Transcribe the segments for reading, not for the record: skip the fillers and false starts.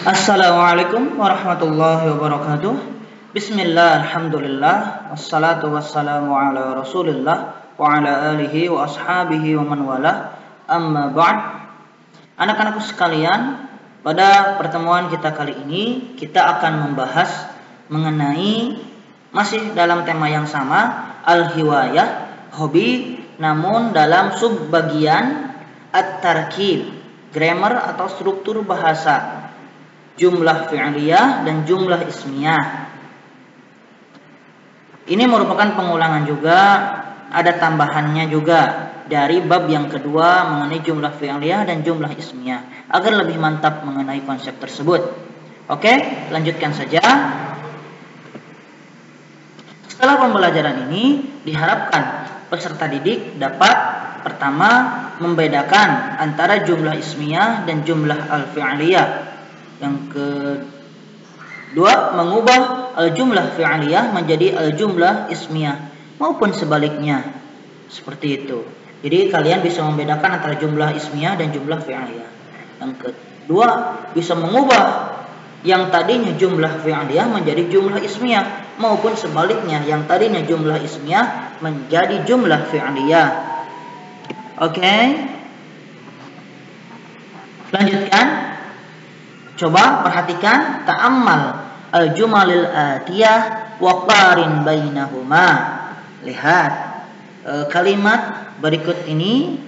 Assalamualaikum warahmatullahi wabarakatuh. Bismillah, alhamdulillah, wassalatu wassalamu ala rasulillah wa ala alihi wa ashabihi wa man wala. Amma ba'd. Anak-anakku sekalian, pada pertemuan kita kali ini kita akan membahas mengenai masih dalam tema yang sama, al-hiwayah, hobi, namun dalam subbagian at-tarkib, grammar atau struktur bahasa, jumlah fi'liyah dan jumlah ismiyah. Ini merupakan pengulangan juga, ada tambahannya juga dari bab yang kedua mengenai jumlah fi'liyah dan jumlah ismiyah agar lebih mantap mengenai konsep tersebut. Oke, lanjutkan saja. Setelah pembelajaran ini diharapkan peserta didik dapat pertama membedakan antara jumlah ismiyah dan jumlah al-fi'liyah. Yang kedua, mengubah al-jumlah fi'liyah menjadi al-jumlah ismiyah maupun sebaliknya. Seperti itu. Jadi kalian bisa membedakan antara jumlah ismiyah dan jumlah fi'liyah. Yang kedua, bisa mengubah yang tadinya jumlah fi'liyah menjadi jumlah ismiyah maupun sebaliknya, yang tadinya jumlah ismiyah menjadi jumlah fi'liyah. Oke. Lanjutkan. Coba perhatikan, ta'ammal al-jumalil atiyah wa qarin bainahuma. Lihat kalimat berikut ini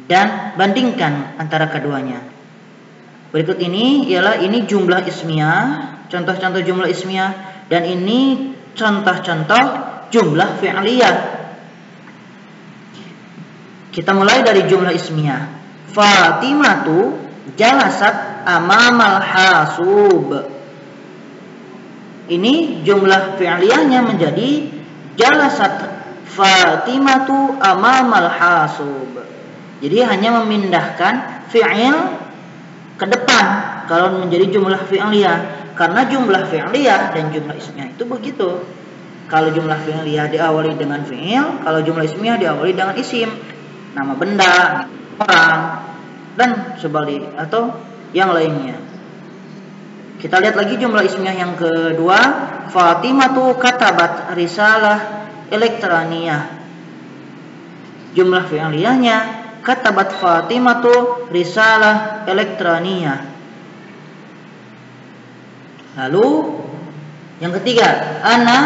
dan bandingkan antara keduanya. Berikut ini ialah jumlah ismiyah, contoh-contoh jumlah ismiyah, dan ini contoh-contoh jumlah fi'liyah. Kita mulai dari jumlah ismiyah. Fatimatu jalasat amamal hasub. Ini jumlah fi'liyahnya menjadi jalasat Fatimatu amamal hasub. Jadi hanya memindahkan fi'il ke depan kalau menjadi jumlah fi'liyah, karena jumlah fi'liyah dan jumlah ismiyah itu begitu. Kalau jumlah fi'liyah diawali dengan fi'il, kalau jumlah ismiyah diawali dengan isim, nama benda, orang, dan sebalik atau yang lainnya. Kita lihat lagi jumlah ismiyah yang kedua, Fatimatu katabat risalah elektroniyah. Jumlah fi'liyahnya katabat Fatimatu risalah elektroniyah. Lalu yang ketiga, ana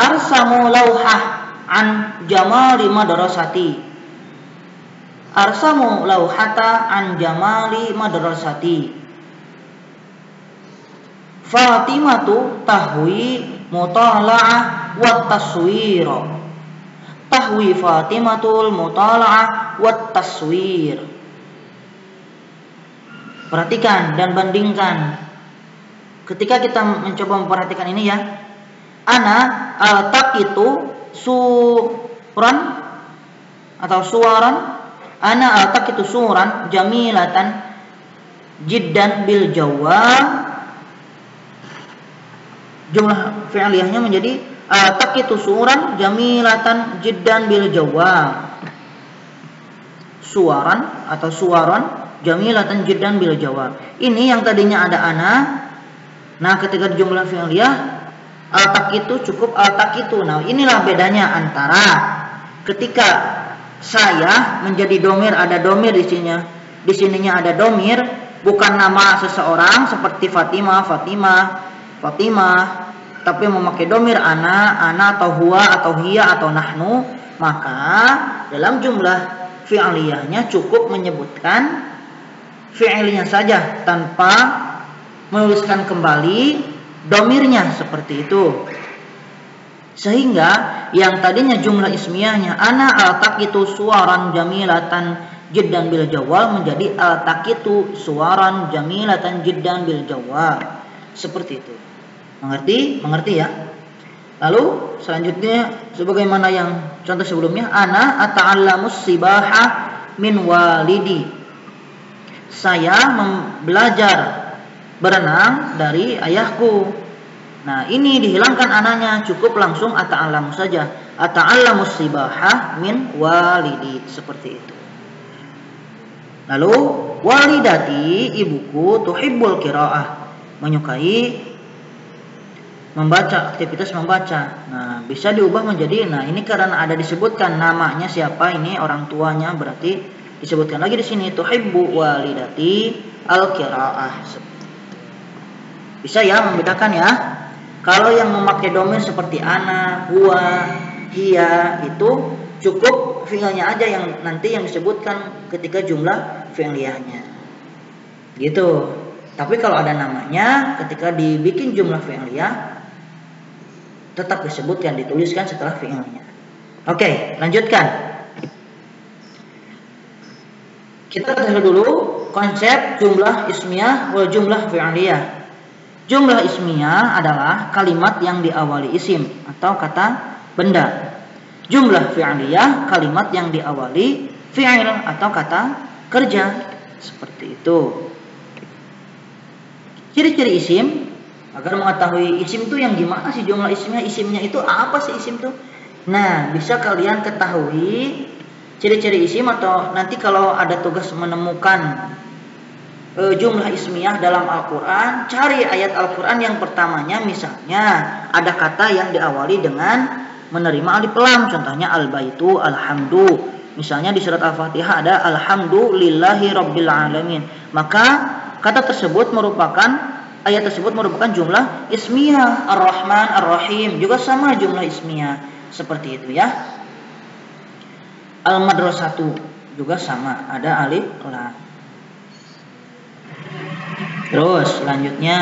arsamu lauhah an jamali madrasati. Arsamu lauhata an jamali madrasati. Fatimatu tahwi mutala'ah wa taswir. Tahwi Fatimatul mutala'ah wa taswir. Perhatikan dan bandingkan. Ketika kita mencoba memperhatikan ini ya, ana altaqitu suran atau suaran. Ana altaqitu suran jamilatan jiddan bil jawab. Jumlah fi'liyahnya menjadi altaqitu suran jamilatan jiddan bil jawab. Suaran atau suaran jamilatan jiddan bil jawab. Ini yang tadinya ada ana. Nah, ketika jumlah fi'liyah altaqitu cukup altaqitu. Nah, inilah bedanya antara ketika saya menjadi domir, ada domir di sininya. Di sininya ada domir, bukan nama seseorang seperti Fatimah, tapi memakai domir ana atau huwa atau hiya atau nahnu, maka dalam jumlah fi'liyahnya cukup menyebutkan fi'ilnya saja tanpa menuliskan kembali domirnya, seperti itu. Sehingga yang tadinya jumlah ismiyahnya ana altaqitu suwaran jamilatan jiddan bil jawab menjadi altaqitu suwaran jamilatan jiddan bil jawab. Seperti itu. Mengerti ya? Lalu selanjutnya sebagaimana yang contoh sebelumnya, ana ata'allamus sibaha min walidi. Saya belajar berenang dari ayahku. Nah, ini dihilangkan ananya, cukup langsung ata'allamu saja. Ata'allamus sibaha min walidi, seperti itu. Lalu walidati, ibuku, tuhibbul qiraah, menyukai membaca, aktivitas membaca. Nah, bisa diubah menjadi, nah ini karena ada disebutkan namanya siapa, ini orang tuanya, berarti disebutkan lagi di sini tuhibbu walidati al-qiraah. Bisa ya membedakan ya. Kalau yang memakai domain seperti ana, huwa, hiya, itu cukup fi'ilnya aja yang nanti yang disebutkan ketika jumlah fi'liyahnya. Gitu. Tapi kalau ada namanya, ketika dibikin jumlah fi'liyah tetap disebutkan, dituliskan setelah fi'ilnya. Oke, lanjutkan. Kita ketahui dulu konsep jumlah ismiyah wal jumlah fi'liyah. Jumlah ismiyah adalah kalimat yang diawali isim atau kata benda. Jumlah fi'liyah kalimat yang diawali fi'il atau kata kerja. Seperti itu. Ciri-ciri isim, agar mengetahui isim itu yang gimana sih jumlah isimnya, isimnya itu apa sih isim itu. Nah, bisa kalian ketahui ciri-ciri isim, atau nanti kalau ada tugas menemukan jumlah ismiyah dalam Al-Quran, cari ayat Al-Quran yang pertamanya misalnya ada kata yang diawali dengan menerima alif lam, contohnya al-baitu, alhamdu. Misalnya di surat Al-Fatihah ada alhamdulillahi rabbil alamin. Maka kata tersebut merupakan, ayat tersebut merupakan jumlah ismiyah. Ar-Rahman, Ar-Rahim juga sama jumlah ismiyah. Seperti itu ya. Al-Madrasatu juga sama, ada alif lam. Terus selanjutnya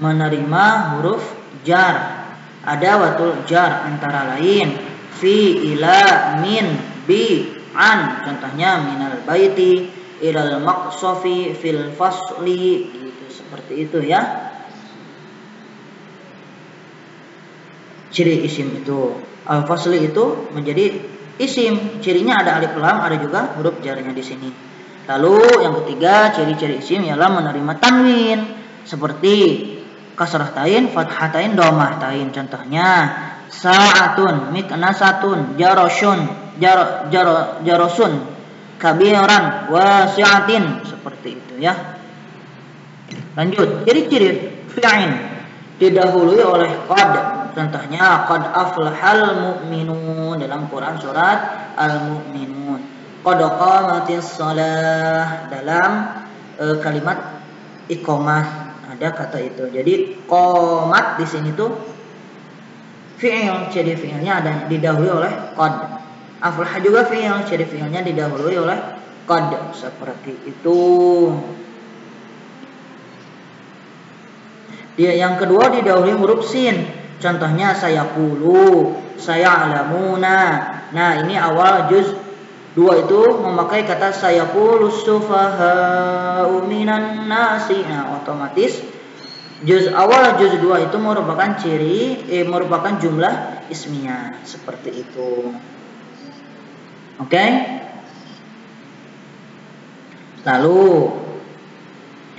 menerima huruf jar. Ada watul jar antara lain fi, ila, min, bi, an. Contohnya minal baiti ilal maqsofi fil fasli, gitu, seperti itu ya. Ciri isim itu al fasli itu menjadi isim, cirinya ada alif lam, ada juga huruf jarnya di sini. Lalu yang ketiga ciri-ciri isim ialah menerima tanwin seperti kasrah tain, fathah tain, domah tain. Contohnya sa'atun, miknasatun, jarosun, jarosun, kabiran, wasi'atin, seperti itu ya. Lanjut, ciri-ciri fi'il didahului oleh qad. Contohnya qad aflahal mu'minun dalam Quran surat Al-Mu'minun. Qad qamatis shalah dalam kalimat iqamah ada kata itu. Jadi qomat di sini tuh fi'il, ciri fi'ilnya ada didahului oleh qad. Aflah juga fi'il, ciri fi'ilnya didahului oleh qad, seperti itu. Dia yang kedua didahului huruf sin. Contohnya sayaqulu, sayalamuna. Nah, ini awal juz 2 itu memakai kata sayaqulus sufaha'u minan nasi. Nah, otomatis awal juz 2 itu merupakan merupakan jumlah ismiyah, seperti itu. Oke? Lalu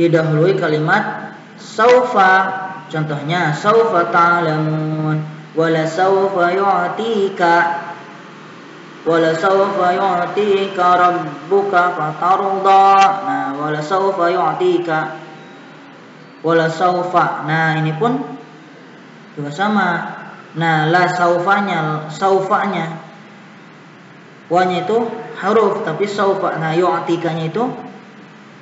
didahului kalimat saufa. Contohnya saufa ta'lamun, wala saufa yu'tika, wala saufa yu'tika rabbuka fatarda. Nah, wala saufa yu'tika, wala saufa. Nah, ini pun juga sama. Nah, la saufanya wanya itu huruf, tapi saufa, nah yu'tikanya itu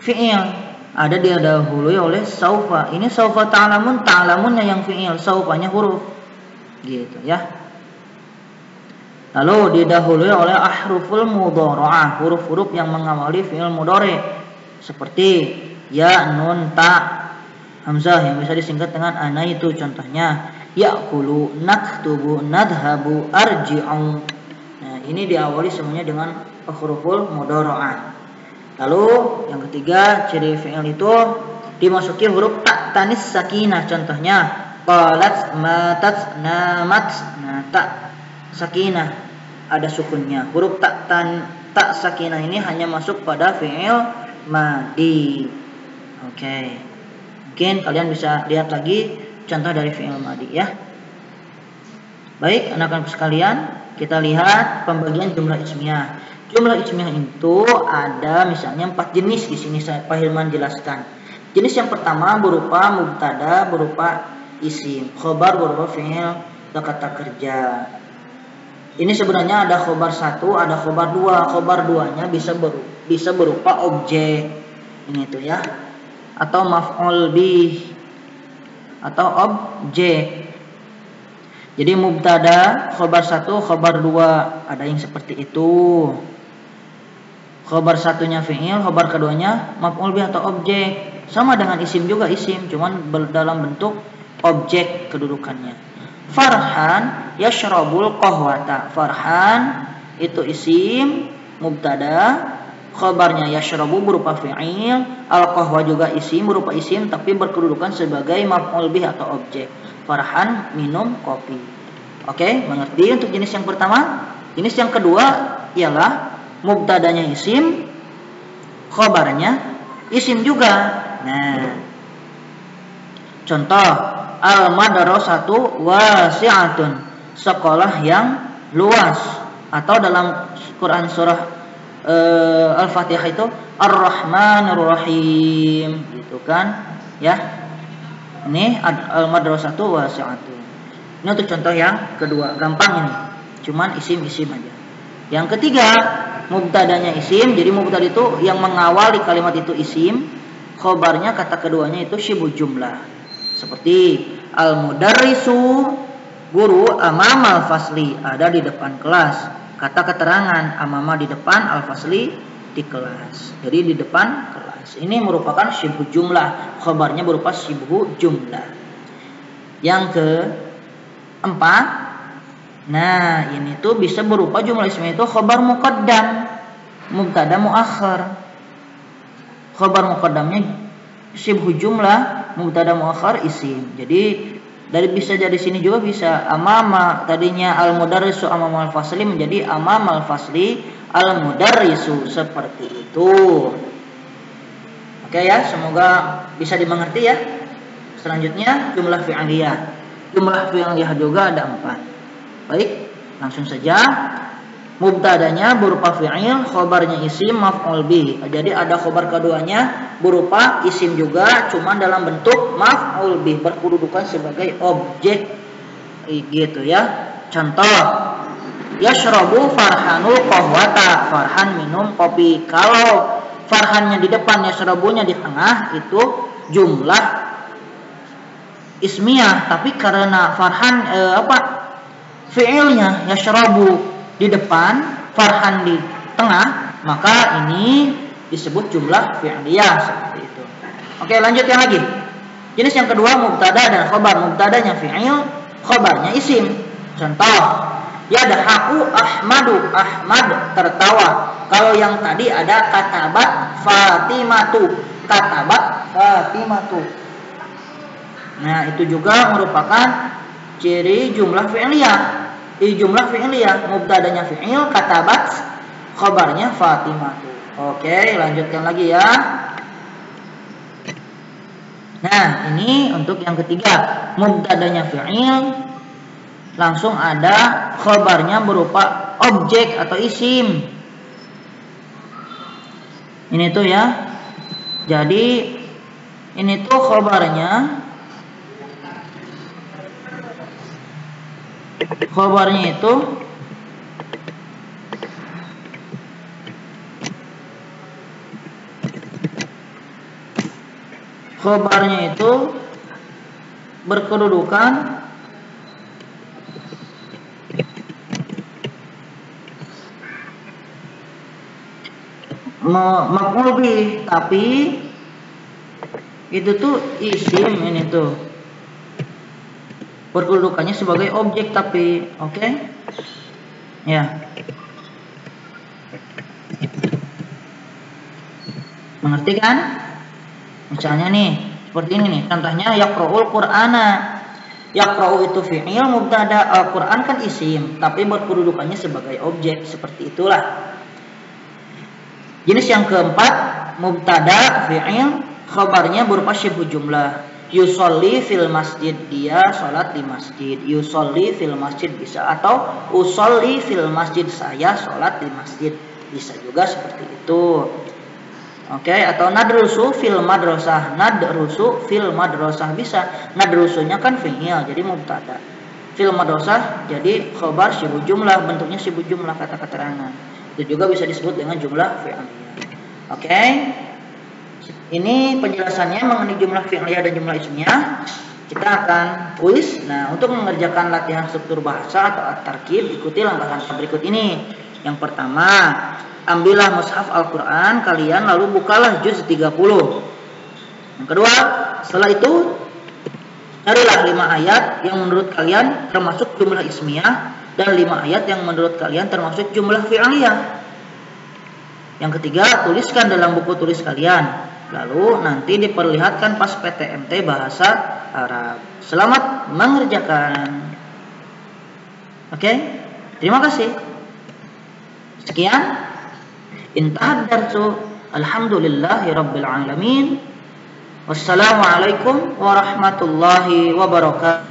fi'il. Ada didahului oleh saufa. Ini saufa ta'lamun, ta'lamunnya yang fi'il, saufanya huruf. Gitu ya. Lalu didahului oleh ahruful mudhara'ah, huruf-huruf yang mengawali fi'il mudhari, seperti ya, nun, ta, hamzah yang bisa disingkat dengan ana itu. Contohnya ya'kulu, naktubu, nadhabu, arji'u. Nah, ini diawali semuanya dengan huruful mudhara'ah. Lalu yang ketiga ciri fi'il itu dimasuki huruf ta tanis sakinah. Contohnya qalat, matat, namat. Nah, ta sakinah ada sukunnya. Huruf ta sakinah ini hanya masuk pada fi'il madi. Oke. Mungkin kalian bisa lihat lagi contoh dari fi'il madi ya. Baik, anak-anak sekalian, kita lihat pembagian jumlah ismiyah. Jumlah ismiyah itu ada misalnya 4 jenis di sini Pak Hilman jelaskan. Jenis yang pertama berupa mubtada berupa isim, khobar berupa fi'il kata kerja. Ini sebenarnya ada khobar 1, ada khobar 2. Khobar 2-nya bisa berupa objek. Ini tuh ya. Atau maf'ul bih atau objek. Jadi mubtada, khobar 1, khobar 2, ada yang seperti itu. Khobar satunya fi'il, khobar keduanya maf'ul bih atau objek. Sama dengan isim juga, isim cuman dalam bentuk objek kedudukannya. Farhan yashrabul qahwata. Farhan itu isim, mubtada, khobarnya yashrabu berupa fi'il, al-qahwa juga isim berupa isim tapi berkedudukan sebagai maf'ul bih atau objek. Farhan minum kopi. Oke, mengerti untuk jenis yang pertama? Jenis yang kedua ialah mubtadanya isim, khobarnya isim juga. Nah, contoh al-madrasatu wasi'atun, sekolah yang luas. Atau dalam Quran surah Al-Fatihah itu Ar-Rahmanir Rahim, gitu kan? Ya. Ini al-madrasatu wasi'atun. Ini untuk contoh yang kedua, gampang ini. Cuman isim-isim aja. Yang ketiga, mubtadanya isim. Jadi mubtada itu yang mengawali kalimat itu isim, khobarnya kata keduanya itu syibhu jumlah. Seperti al-mudarrisu, guru, amamal fasli, ada di depan kelas. Kata keterangan amama di depan, al-fasli di kelas. Jadi di depan kelas. Ini merupakan syibhu jumlah, khobarnya berupa syibhu jumlah. Yang keempat, nah ini tuh bisa berupa jumlah isim itu khobar muqaddam, mubtada muakhir. Khobar muqaddamnya syibhu jumlah, mubtada muakhir isim. Jadi bisa dari sini juga bisa amama, tadinya al-mudarrisu amama al-fasli menjadi amama al-fasli al-mudarrisu, seperti itu. Oke ya, semoga bisa dimengerti ya. Selanjutnya jumlah fi'liyah. Jumlah fi'liyah juga ada 4. Baik, langsung saja. Mubtadanya berupa fi'il, khobarnya isim, maf'ul bih. Jadi ada khobar keduanya berupa isim juga, cuma dalam bentuk maf'ul bih, berkedudukan sebagai objek. Gitu ya. Contoh, yashrabu farhanul qahwata. Farhan minum kopi. Kalau farhannya di depan, yashrabunya di tengah, itu jumlah ismiyah. Tapi karena farhan fi'ilnya yashrabu di depan, farhan di tengah, maka ini disebut jumlah fi'liyah, seperti itu. Oke, lanjutkan lagi. Jenis yang kedua mubtada dan khobar. Mubtadanya fi'il, khobarnya isim. Contoh, yadhaku Ahmadu, Ahmad tertawa. Kalau yang tadi ada katabat Fatimatu, katabat Fatimatu. Nah, itu juga merupakan ciri jumlah fi'liyah. Di jumlah fi'liyah, mubtadanya fi'il, katabat, khobarnya Fatimatu. Oke, lanjutkan lagi ya. Nah, ini untuk yang ketiga, mubtadanya fi'il, langsung ada khobarnya berupa objek atau isim. Ini tuh ya. Jadi ini tuh khobarnya itu berkedudukan maf'ul bih, tapi itu tuh isim, ini tuh berkedudukannya sebagai objek tapi oke. Ya. Mengerti kan? Misalnya nih, seperti ini nih, contohnya yaqra'ul Qur'ana. Yaqra'u itu fi'il, mubtada, Al-Qur'an kan isim, tapi berkedudukannya sebagai objek, seperti itulah. Jenis yang keempat, mubtada fi'il, khabarnya berupa syibhu jumlah. Yusolli fil masjid, dia sholat di masjid. Yusolli fil masjid bisa, atau usolli fil masjid, saya sholat di masjid. bisa juga seperti itu. Oke, atau nadrusu fil madrasah. Nadrusu fil madrasah bisa. Nadrusunya kan fi'il, jadi mubtada. Fil madrasah jadi khobar sibuk jumlah, bentuknya sibuk jumlah kata keterangan. Itu juga bisa disebut dengan jumlah fi'liyah. Oke. Ini penjelasannya mengenai jumlah fi'liyah dan jumlah ismiyah. Kita akan kuis. Nah, untuk mengerjakan latihan struktur bahasa atau at-tarkib, ikuti langkah-langkah berikut ini. Yang pertama, ambillah mushaf Al-Quran kalian lalu bukalah juz 30. Yang kedua, setelah itu carilah 5 ayat yang menurut kalian termasuk jumlah ismiyah dan 5 ayat yang menurut kalian termasuk jumlah fi'liyah. Yang ketiga, tuliskan dalam buku tulis kalian. Lalu nanti diperlihatkan pas PTMT bahasa Arab. Selamat mengerjakan. Oke, terima kasih. Sekian. Intahad darsu. Alhamdulillahi rabbil alamin. Wassalamualaikum warahmatullahi wabarakatuh.